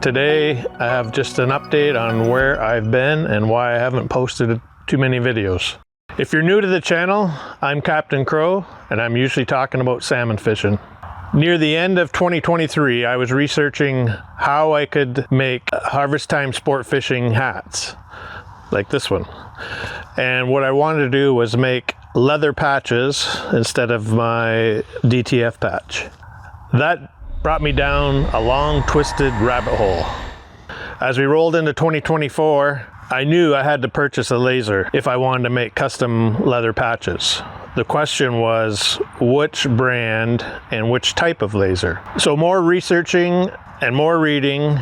Today I have just an update on where I've been and why I haven't posted too many videos. If you're new to the channel, I'm Captain Crow and I'm usually talking about salmon fishing. Near the end of 2023, I was researching how I could make harvest time sport fishing hats like this one. And what I wanted to do was make leather patches instead of my DTF patch. That brought me down a long twisted rabbit hole. As we rolled into 2024, I knew I had to purchase a laser if I wanted to make custom leather patches. The question was which brand and which type of laser. So more researching and more reading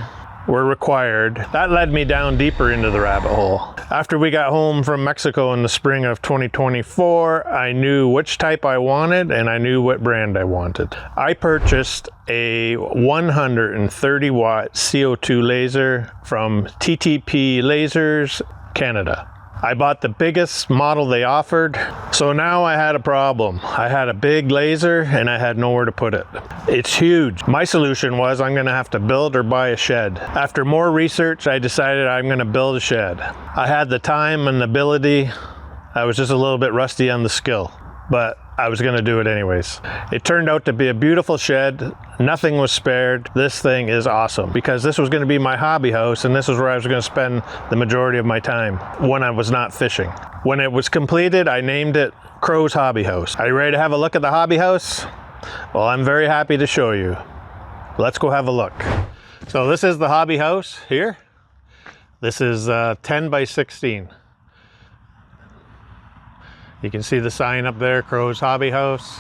were required. That led me down deeper into the rabbit hole. After we got home from Mexico in the spring of 2024, I knew which type I wanted and I knew what brand I wanted. I purchased a 130 watt CO2 laser from TTP Lasers, Canada. I bought the biggest model they offered, so now I had a problem. I had a big laser and I had nowhere to put it. It's huge. My solution was I'm gonna have to build or buy a shed. After more research, I decided I'm gonna build a shed. I had the time and the ability. I was just a little bit rusty on the skill, but I was gonna do it anyways. It turned out to be a beautiful shed. Nothing was spared. This thing is awesome because this was gonna be my hobby house and this is where I was gonna spend the majority of my time when I was not fishing. When it was completed, I named it Crow's Hobby House. Are you ready to have a look at the hobby house? Well, I'm very happy to show you. Let's go have a look. So this is the hobby house here. This is 10 by 16. You can see the sign up there, Crow's Hobby House,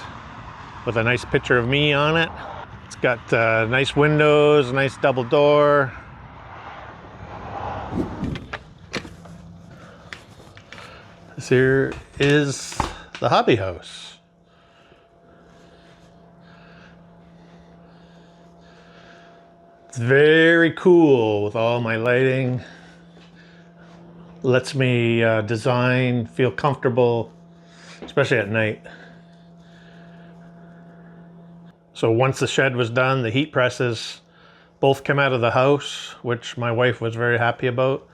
with a nice picture of me on it. It's got nice windows, nice double door. This here is the hobby house. It's very cool with all my lighting. Lets me design, feel comfortable, especially at night. So once the shed was done, the heat presses both came out of the house, which my wife was very happy about.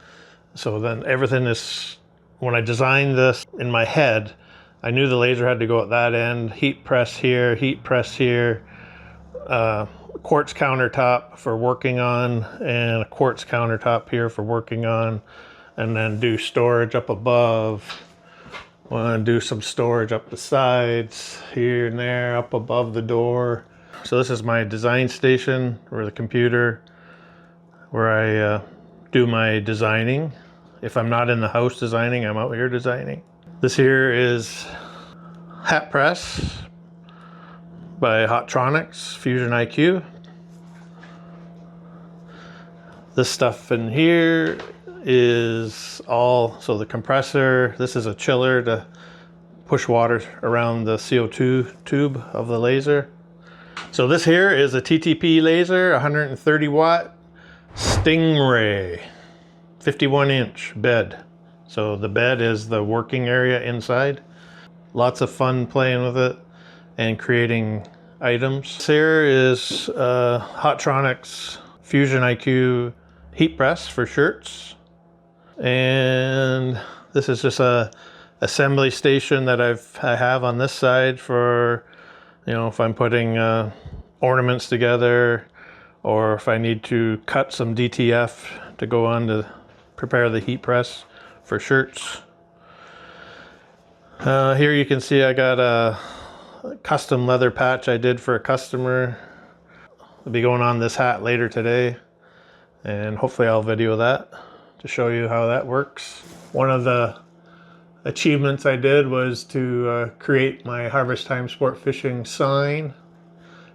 So then everything is, when I designed this in my head, I knew the laser had to go at that end, heat press here, quartz countertop for working on, and a quartz countertop here for working on, and then do storage up above. Want to do some storage up the sides, here and there, up above the door. So this is my design station, or the computer, where I do my designing. If I'm not in the house designing, I'm out here designing. This here is hat press by Hottronics Fusion IQ. This stuff in here is all, so the compressor, this is a chiller to push water around the CO2 tube of the laser. So this here is a TTP laser, 130 watt Stingray, 51 inch bed. So the bed is the working area inside. Lots of fun playing with it and creating items. This here is Hottronics Fusion IQ heat press for shirts. And this is just a assembly station that I have on this side for, you know, if I'm putting ornaments together, or if I need to cut some DTF to go on to prepare the heat press for shirts. Here you can see I got a custom leather patch I did for a customer. I'll be going on this hat later today, and hopefully I'll video that to show you how that works. One of the achievements I did was to create my Harvest Time Sport Fishing sign,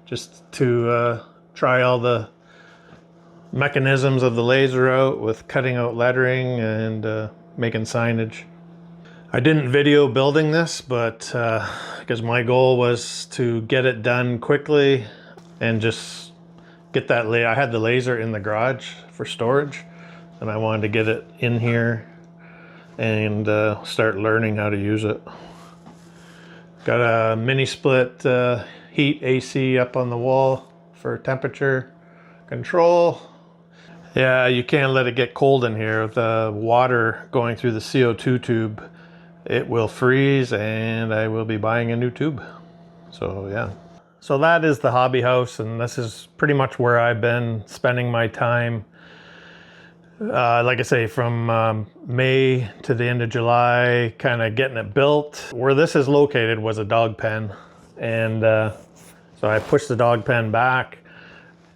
just to try all the mechanisms of the laser out with cutting out lettering and making signage. I didn't video building this, but because my goal was to get it done quickly and just get that I had the laser in the garage for storage, and I wanted to get it in here and start learning how to use it. Got a mini split heat AC up on the wall for temperature control. Yeah, you can't let it get cold in here. The water going through the CO2 tube, it will freeze and I will be buying a new tube. So yeah. So that is the hobby house, and this is pretty much where I've been spending my time. Like I say, from May to the end of July, kind of getting it built. Where this is located was a dog pen, and so I pushed the dog pen back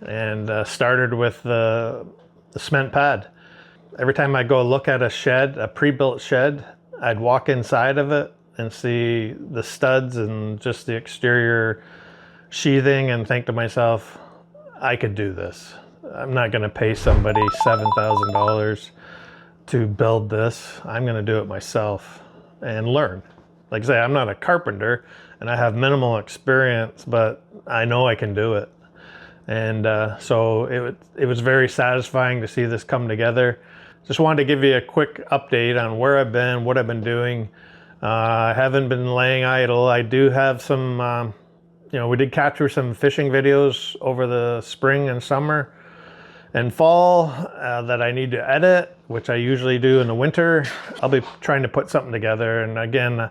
and started with the cement pad. Every time I go look at a shed, a pre-built shed, I'd walk inside of it and see the studs and just the exterior sheathing and think to myself, I could do this. I'm not going to pay somebody $7,000 to build this. I'm going to do it myself and learn. Like I say, I'm not a carpenter and I have minimal experience, but I know I can do it. And so it was very satisfying to see this come together. Just wanted to give you a quick update on where I've been, what I've been doing. I haven't been laying idle. I do have some, we did capture some fishing videos over the spring and summer and fall that I need to edit, which I usually do in the winter. I'll be trying to put something together. And again,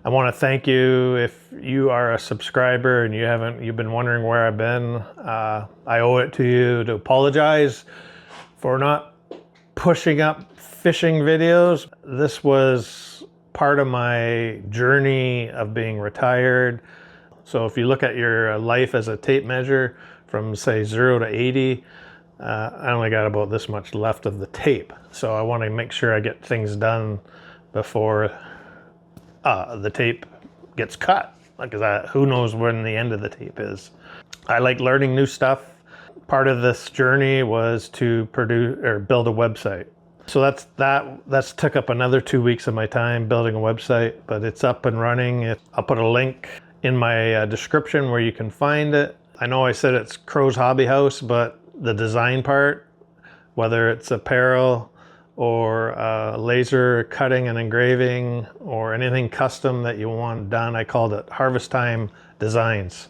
I want to thank you if you are a subscriber and you've been wondering where I've been. I owe it to you to apologize for not pushing up fishing videos. This was part of my journey of being retired. So if you look at your life as a tape measure from say 0 to 80, I only got about this much left of the tape. So I want to make sure I get things done before the tape gets cut, because who knows when the end of the tape is. I like learning new stuff. Part of this journey was to produce or build a website. So that's took up another 2 weeks of my time building a website, but it's up and running. I'll put a link in my description where you can find it. I know I said it's Crow's Hobby House, but the design part, whether it's apparel or laser cutting and engraving or anything custom that you want done, I called it Harvest Time Designs.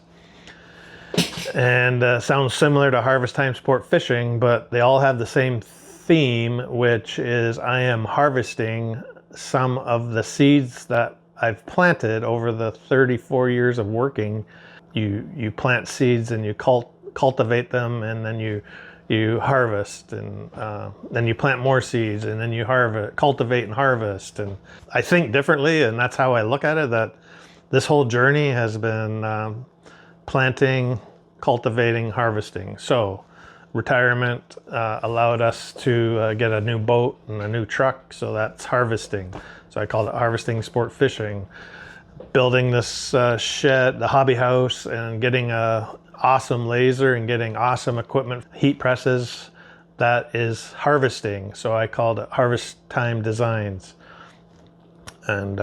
And sounds similar to Harvest Time Sport Fishing, but they all have the same theme, which is I am harvesting some of the seeds that I've planted over the 34 years of working. You plant seeds and you cultivate them, and then you harvest, and then you plant more seeds, and then you cultivate and harvest. And I think differently, and that's how I look at it, that this whole journey has been planting, cultivating, harvesting. So retirement allowed us to get a new boat and a new truck, so that's harvesting. So I call it Harvesting Sport Fishing. Building this shed, the hobby house, and getting a awesome laser and getting awesome equipment, heat presses, that is harvesting. So I called it Harvest Time Designs. And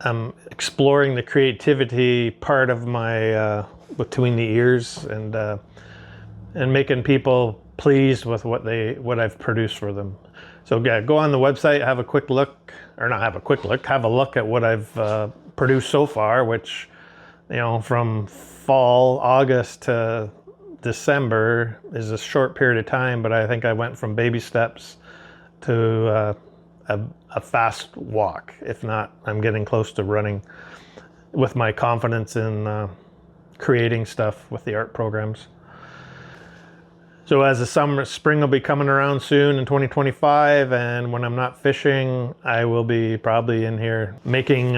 I'm exploring the creativity part of my between the ears, and making people pleased with what I've produced for them. So yeah, go on the website, have a quick look, or not have a quick look, have a look at what I've produced so far, which, from fall, August to December is a short period of time, but I think I went from baby steps to a fast walk. If not, I'm getting close to running with my confidence in creating stuff with the art programs. So as the spring will be coming around soon in 2025, and when I'm not fishing, I will be probably in here making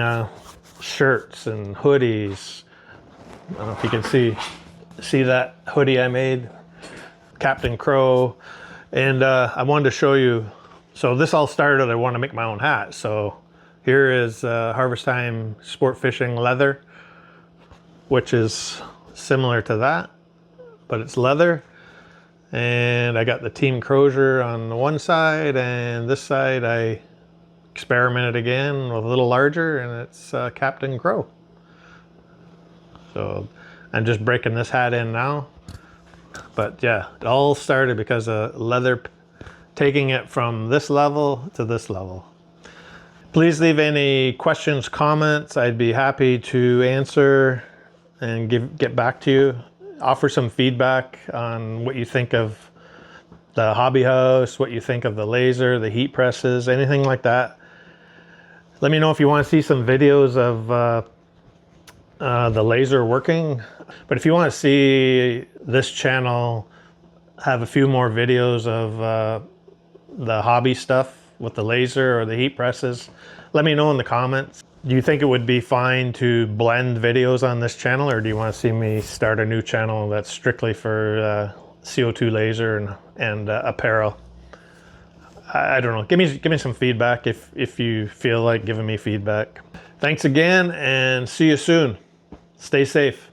shirts and hoodies. I don't know if you can see that hoodie I made, Captain Crow. And I wanted to show you, so this all started, I want to make my own hat. So here is Harvest Time Sport Fishing leather, which is similar to that, but it's leather. And I got the Team Crozier on the one side, and this side I experimented again with a little larger, and it's Captain Crow. So I'm just breaking this hat in now. But yeah, it all started because of leather, taking it from this level to this level. Please leave any questions, comments. I'd be happy to answer and get back to you. Offer some feedback on what you think of the hobby house, what you think of the laser, the heat presses, anything like that. Let me know if you want to see some videos of the laser working. But if you want to see this channel have a few more videos of the hobby stuff with the laser or the heat presses, let me know in the comments. Do you think it would be fine to blend videos on this channel, or do you want to see me start a new channel that's strictly for CO2 laser and apparel? I don't know. Give me some feedback if you feel like giving me feedback. Thanks again, and see you soon. Stay safe.